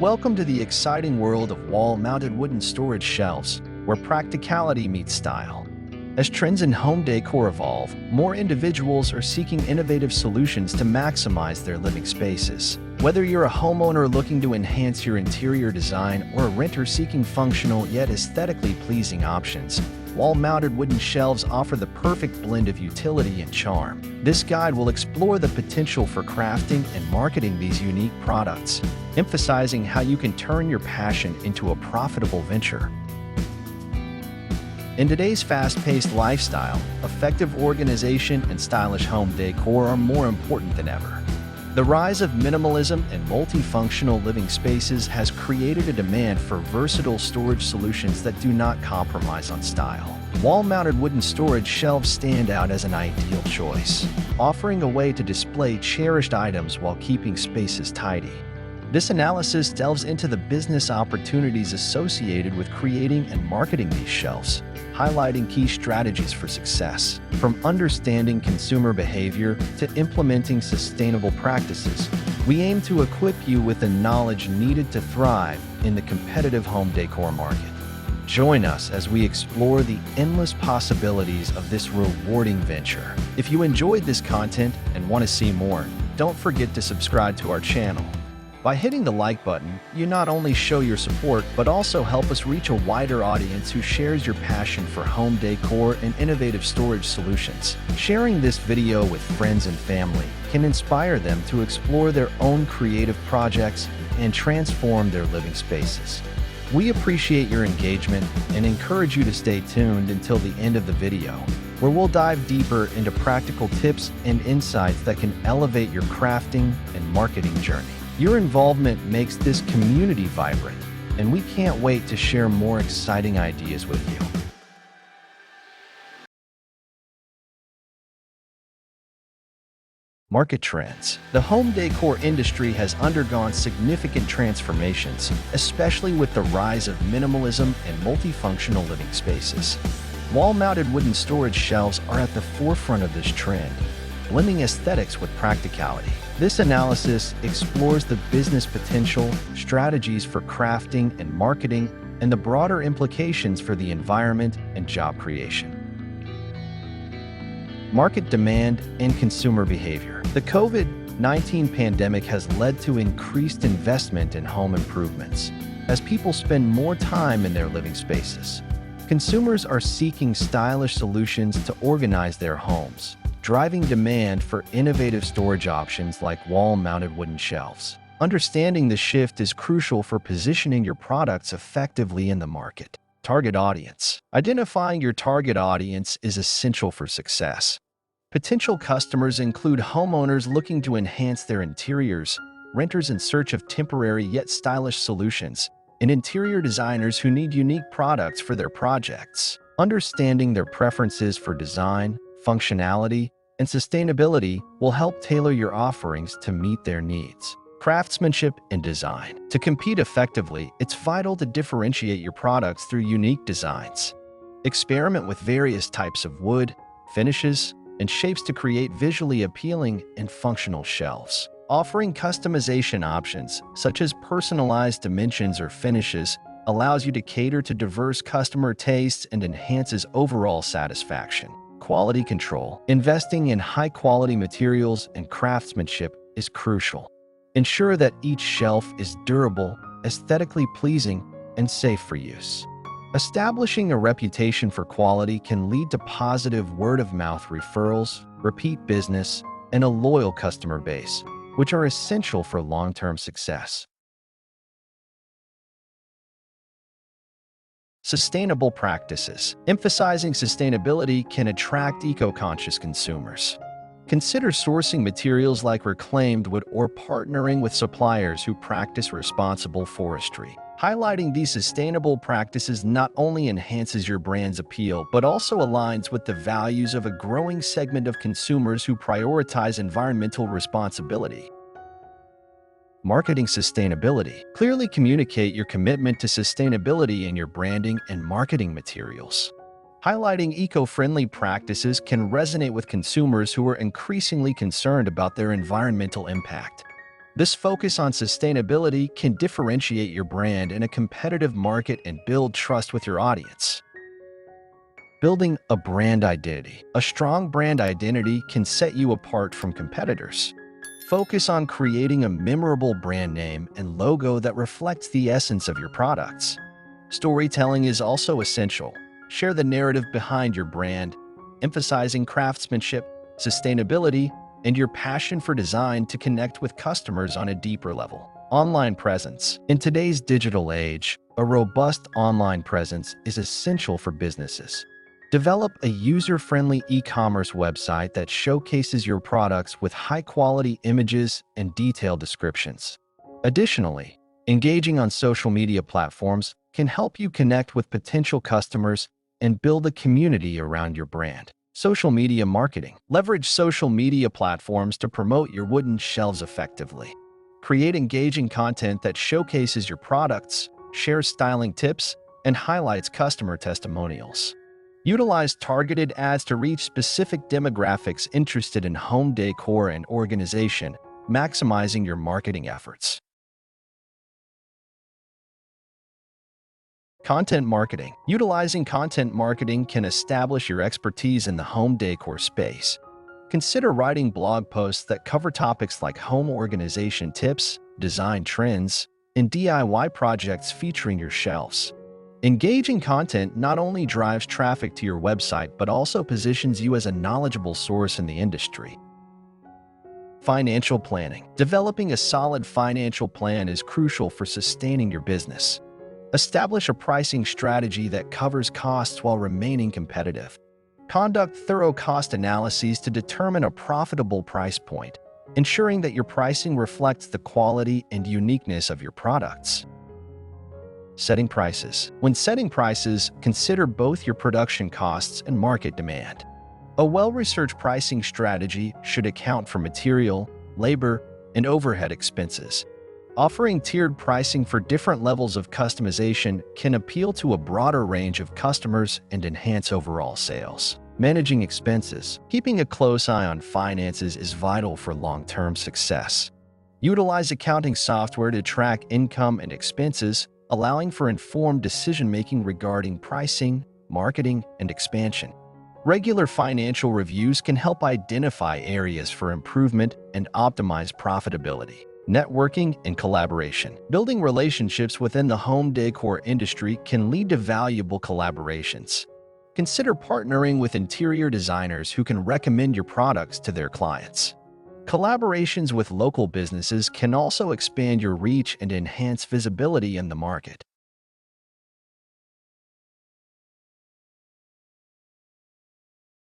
Welcome to the exciting world of wall-mounted wooden storage shelves, where practicality meets style. As trends in home decor evolve, more individuals are seeking innovative solutions to maximize their living spaces. Whether you're a homeowner looking to enhance your interior design or a renter seeking functional yet aesthetically pleasing options, wall-mounted wooden shelves offer the perfect blend of utility and charm. This guide will explore the potential for crafting and marketing these unique products, emphasizing how you can turn your passion into a profitable venture. In today's fast-paced lifestyle, effective organization and stylish home decor are more important than ever. The rise of minimalism and multifunctional living spaces has created a demand for versatile storage solutions that do not compromise on style. Wall-mounted wooden storage shelves stand out as an ideal choice, offering a way to display cherished items while keeping spaces tidy. This analysis delves into the business opportunities associated with creating and marketing these shelves, highlighting key strategies for success. From understanding consumer behavior to implementing sustainable practices, we aim to equip you with the knowledge needed to thrive in the competitive home decor market. Join us as we explore the endless possibilities of this rewarding venture. If you enjoyed this content and want to see more, don't forget to subscribe to our channel. By hitting the like button, you not only show your support, but also help us reach a wider audience who shares your passion for home decor and innovative storage solutions. Sharing this video with friends and family can inspire them to explore their own creative projects and transform their living spaces. We appreciate your engagement and encourage you to stay tuned until the end of the video, where we'll dive deeper into practical tips and insights that can elevate your crafting and marketing journey. Your involvement makes this community vibrant, and we can't wait to share more exciting ideas with you. Market trends. The home decor industry has undergone significant transformations, especially with the rise of minimalism and multifunctional living spaces. Wall-mounted wooden storage shelves are at the forefront of this trend, blending aesthetics with practicality. This analysis explores the business potential, strategies for crafting and marketing, and the broader implications for the environment and job creation. Market demand and consumer behavior. The COVID-19 pandemic has led to increased investment in home improvements, as people spend more time in their living spaces. Consumers are seeking stylish solutions to organize their homes, driving demand for innovative storage options like wall-mounted wooden shelves. Understanding the shift is crucial for positioning your products effectively in the market. Target audience. Identifying your target audience is essential for success. Potential customers include homeowners looking to enhance their interiors, renters in search of temporary yet stylish solutions, and interior designers who need unique products for their projects. Understanding their preferences for design, functionality, and sustainability will help tailor your offerings to meet their needs. Craftsmanship and design. To compete effectively, it's vital to differentiate your products through unique designs. Experiment with various types of wood, finishes, and shapes to create visually appealing and functional shelves. Offering customization options, such as personalized dimensions or finishes, allows you to cater to diverse customer tastes and enhances overall satisfaction. Quality control. Investing in high-quality materials and craftsmanship is crucial. Ensure that each shelf is durable, aesthetically pleasing, and safe for use. Establishing a reputation for quality can lead to positive word-of-mouth referrals, repeat business, and a loyal customer base, which are essential for long-term success. Sustainable practices. Emphasizing sustainability can attract eco-conscious consumers. Consider sourcing materials like reclaimed wood or partnering with suppliers who practice responsible forestry. Highlighting these sustainable practices not only enhances your brand's appeal, but also aligns with the values of a growing segment of consumers who prioritize environmental responsibility. Marketing sustainability. Clearly communicate your commitment to sustainability in your branding and marketing materials. Highlighting eco-friendly practices can resonate with consumers who are increasingly concerned about their environmental impact. This focus on sustainability can differentiate your brand in a competitive market and build trust with your audience. Building a brand identity. A strong brand identity can set you apart from competitors. Focus on creating a memorable brand name and logo that reflects the essence of your products. Storytelling is also essential. Share the narrative behind your brand, emphasizing craftsmanship, sustainability, and your passion for design to connect with customers on a deeper level. Online presence. In today's digital age, a robust online presence is essential for businesses. Develop a user-friendly e-commerce website that showcases your products with high-quality images and detailed descriptions. Additionally, engaging on social media platforms can help you connect with potential customers and build a community around your brand. Social media marketing. Leverage social media platforms to promote your wooden shelves effectively. Create engaging content that showcases your products, shares styling tips, and highlights customer testimonials. Utilize targeted ads to reach specific demographics interested in home decor and organization, maximizing your marketing efforts. Content marketing. Utilizing content marketing can establish your expertise in the home decor space. Consider writing blog posts that cover topics like home organization tips, design trends, and DIY projects featuring your shelves. Engaging content not only drives traffic to your website but also positions you as a knowledgeable source in the industry. Financial planning. Developing a solid financial plan is crucial for sustaining your business. Establish a pricing strategy that covers costs while remaining competitive. Conduct thorough cost analyses to determine a profitable price point, ensuring that your pricing reflects the quality and uniqueness of your products. Setting prices. When setting prices, consider both your production costs and market demand. A well-researched pricing strategy should account for material, labor, and overhead expenses. Offering tiered pricing for different levels of customization can appeal to a broader range of customers and enhance overall sales. Managing expenses. Keeping a close eye on finances is vital for long-term success. Utilize accounting software to track income and expenses, allowing for informed decision-making regarding pricing, marketing, and expansion. Regular financial reviews can help identify areas for improvement and optimize profitability. Networking and collaboration. Building relationships within the home decor industry can lead to valuable collaborations. Consider partnering with interior designers who can recommend your products to their clients. Collaborations with local businesses can also expand your reach and enhance visibility in the market.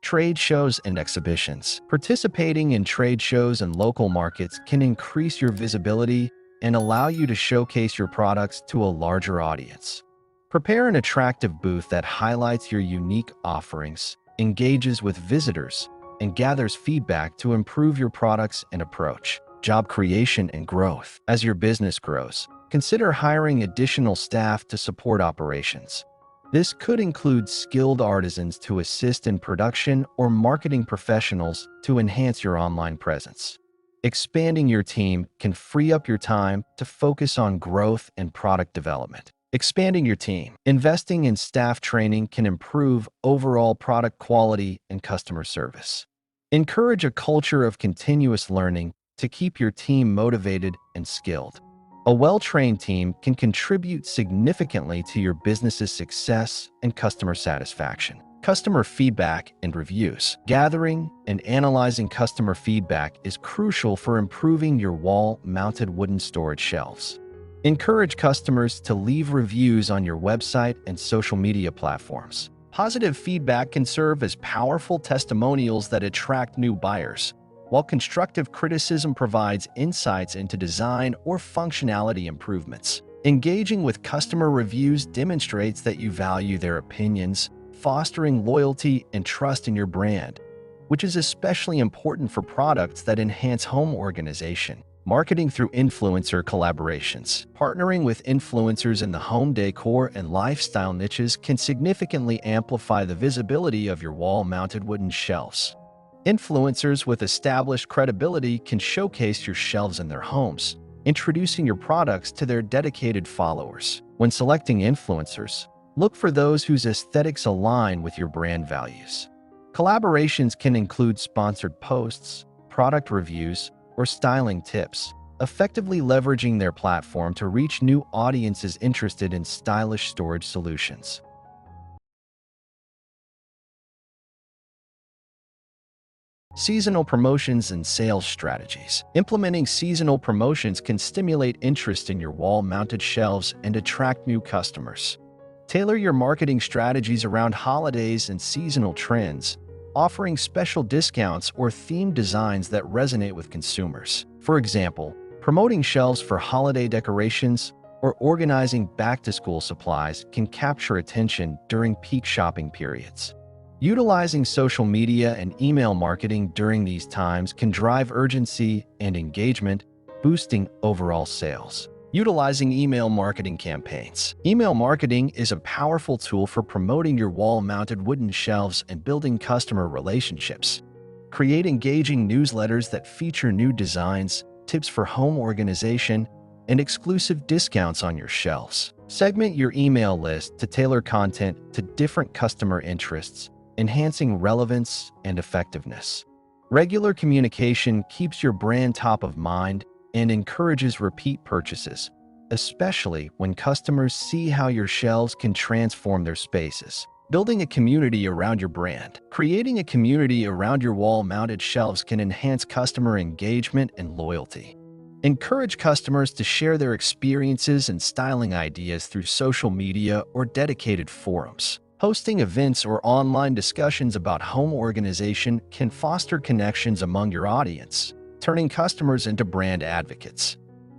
Trade shows and exhibitions. Participating in trade shows and local markets can increase your visibility and allow you to showcase your products to a larger audience. Prepare an attractive booth that highlights your unique offerings, engages with visitors, and gathers feedback to improve your products and approach. Job creation and growth. As your business grows, consider hiring additional staff to support operations. This could include skilled artisans to assist in production or marketing professionals to enhance your online presence. Expanding your team can free up your time to focus on growth and product development. Expanding your team. Investing in staff training can improve overall product quality and customer service. Encourage a culture of continuous learning to keep your team motivated and skilled. A well-trained team can contribute significantly to your business's success and customer satisfaction. Customer feedback and reviews. Gathering and analyzing customer feedback is crucial for improving your wall-mounted wooden storage shelves. Encourage customers to leave reviews on your website and social media platforms. Positive feedback can serve as powerful testimonials that attract new buyers, while constructive criticism provides insights into design or functionality improvements. Engaging with customer reviews demonstrates that you value their opinions, fostering loyalty and trust in your brand, which is especially important for products that enhance home organization. Marketing through influencer collaborations. Partnering with influencers in the home decor and lifestyle niches can significantly amplify the visibility of your wall-mounted wooden shelves. Influencers with established credibility can showcase your shelves in their homes, introducing your products to their dedicated followers. When selecting influencers, look for those whose aesthetics align with your brand values. Collaborations can include sponsored posts, product reviews, or styling tips, effectively leveraging their platform to reach new audiences interested in stylish storage solutions. Seasonal promotions and sales strategies. Implementing seasonal promotions can stimulate interest in your wall-mounted shelves and attract new customers. Tailor your marketing strategies around holidays and seasonal trends, offering special discounts or themed designs that resonate with consumers. For example, promoting shelves for holiday decorations or organizing back-to-school supplies can capture attention during peak shopping periods. Utilizing social media and email marketing during these times can drive urgency and engagement, boosting overall sales. Utilizing email marketing campaigns. Email marketing is a powerful tool for promoting your wall-mounted wooden shelves and building customer relationships. Create engaging newsletters that feature new designs, tips for home organization, and exclusive discounts on your shelves. Segment your email list to tailor content to different customer interests, enhancing relevance and effectiveness. Regular communication keeps your brand top of mind and encourages repeat purchases, especially when customers see how your shelves can transform their spaces. Building a community around your brand. Creating a community around your wall-mounted shelves can enhance customer engagement and loyalty. Encourage customers to share their experiences and styling ideas through social media or dedicated forums. Hosting events or online discussions about home organization can foster connections among your audience, turning customers into brand advocates.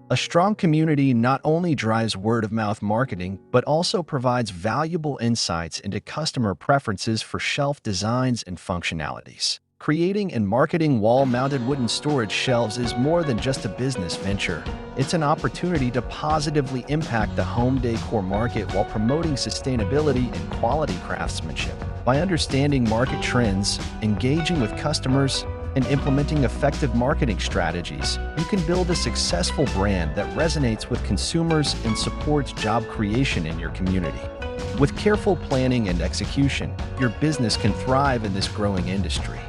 A strong community not only drives word-of-mouth marketing, but also provides valuable insights into customer preferences for shelf designs and functionalities. Creating and marketing wall-mounted wooden storage shelves is more than just a business venture. It's an opportunity to positively impact the home decor market while promoting sustainability and quality craftsmanship. By understanding market trends, engaging with customers, and implementing effective marketing strategies, you can build a successful brand that resonates with consumers and supports job creation in your community. With careful planning and execution, your business can thrive in this growing industry.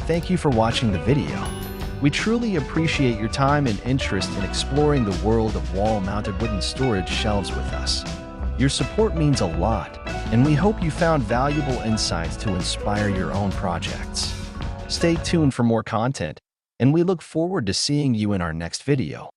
Thank you for watching the video. We truly appreciate your time and interest in exploring the world of wall-mounted wooden storage shelves with us. Your support means a lot, and we hope you found valuable insights to inspire your own projects. Stay tuned for more content, and we look forward to seeing you in our next video.